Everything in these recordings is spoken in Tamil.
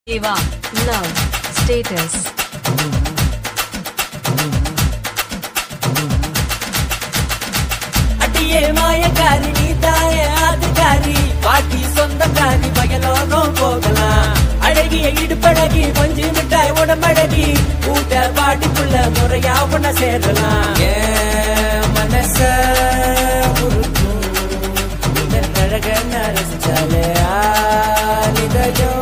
Eva, love, status. அடியே மாயக்காரி நீ தாயே ஆத்துக்காரி பாட்டி சொந்தக்காரி பயலோகம் போகலாம் அழகிய இடுப்பழகி கொஞ்சி மிட்டாய் உடம்பழகி கூட்ட பாட்டிக்குள்ள முறையா உன்ன சேரலாம் மனச உருக்கும் அழக நரசிச்சாலே ஆலிதையும்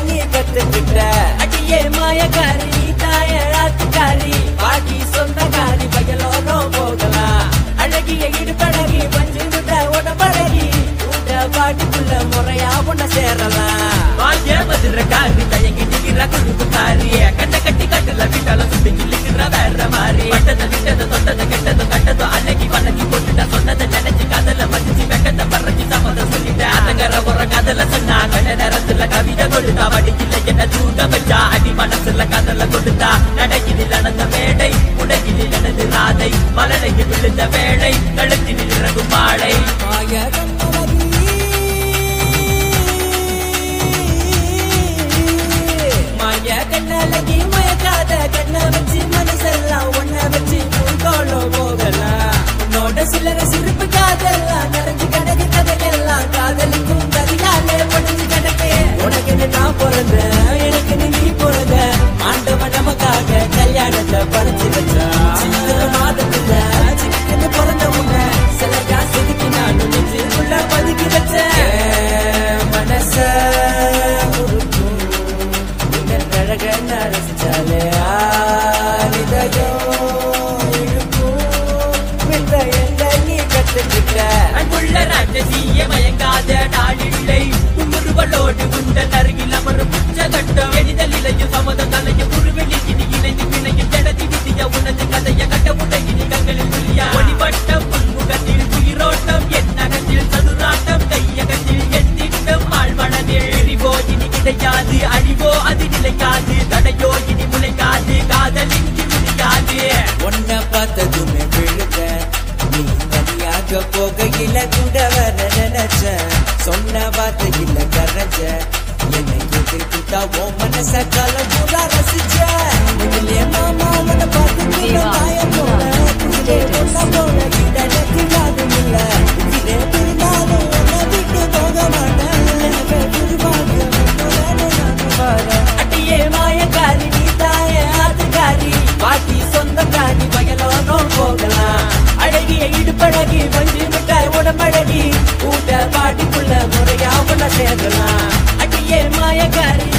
நீ கத்துக்கிட்ட அடியே மாயக்காரி நீ தாய ஆத்துக்காரி பாட்டி சொந்தக்காரி பயலோகம் போகலாம் அழகிய இடுப்பழகி பஞ்சு முட்டை உடம்பழகி கூட்ட பாட்டிக்குள்ள முறையா உன்ன சேரலாம் மதுரக்காரி தயங்கி நிற்கிற குடும்பக்காரிய கட்ட கட்டி கட்டல விட்டால சுட்டு கிள்ளிக்கிற வேற மாதிரி பட்டத விட்டத தொட்டத கெட்டது கட்டதோ அன்னைக்கு வணக்கி போட்டுட்ட சொன்னதை நினைச்சு காதல மதிச்சு வெக்கத்தை பறச்சு சம்மதம் சொல்லிட்ட அதங்கற ஒரு காதல சொன்னா கண்ட நேரத்துல கவிதை கொடுத்தா வடிக்கில்ல என்ன தூங்க வச்சா அடி மனசுல காதல கொடுத்தா நடையில் நடந்த மேடை உடகில் நடந்து ராதை மலரைக்கு விழுந்த வேளை கழுத்தில் இறங்கும் மாலை கண்ணழகி மயக்காத கண்ண வச்சு மனசெல்லாம் ஒன்ன வச்சு பூங்கோளம் போகலாம் உன்னோட சிலர சிரிப்பு காதெல்லாம் நிறைஞ்சு கிடக்கு கதையெல்லாம் காதலிக்கும் கதையாலே படிஞ்சு கிடக்கு உனக்கு நான் பிறந்த எனக்கு நீ பிறந்த ஆண்டவன் நமக்காக கல்யாணத்தை பறிச்சு வச்சா சித்திர மாதத்துல சிக்கன்னு பிறந்த உன்ன சில காசுக்கு நான் நெஞ்சுக்குள்ள பதுக்கி வச்சேன் மனச அழக நரசிச்சாலே ஆலிதையும் நீ கத்துக்கிட்ட அன்புள்ள ராஜசீய மயங்காத நாளில்லை உருவலோடு உண்டல் அருகில் அமரும் புச்ச கட்டம் எளிதல் இலையும் சமத தலையும் உருவெளியில் இனி இணைந்து பிணையும் ஜடதி விதிய உனது கதைய கட்ட உடையினி கண்களில் புள்ளியா ஒளிவட்டம் புன்முகத்தில் உயிரோட்டம் என் நகத்தில் சதுராட்டம் கையகத்தில் என் திட்டம் ஆழ்மனதில் எரிவோ இனி கிடையாது அழிவோ அது நிலைக்காது தடையோ இனி முளைக்காது காதலின்றி முடியாது உன்னை பார்த்ததுமே விழுத நீ தனியாக போகையில கூட வர நினைச்ச சொன்ன வார்த்தையில கரைஞ்ச என்னை எதிர்த்துட்டா ஓ மனச காலம் பூரா ரசிச்ச மாமா உன்னை பார்த்து தாய போல போல இடத்துக்கு யாரும் இல்ல இதே பிரிந்தாலும் உன்னை விட்டு போக மாட்டேன் அடியே மாயக்காரி நீ தாய ஆத்துக்காரி பாட்டி சொந்தக்காரி பயலோகம் போகலாம் அழகிய இடுப்பழகி பஞ்சு மிட்டாய் உடம்பழகி கூட்ட பாட்டிக்குள்ள முறையா உன்ன சேரலாம் அடியே மாயக்காரி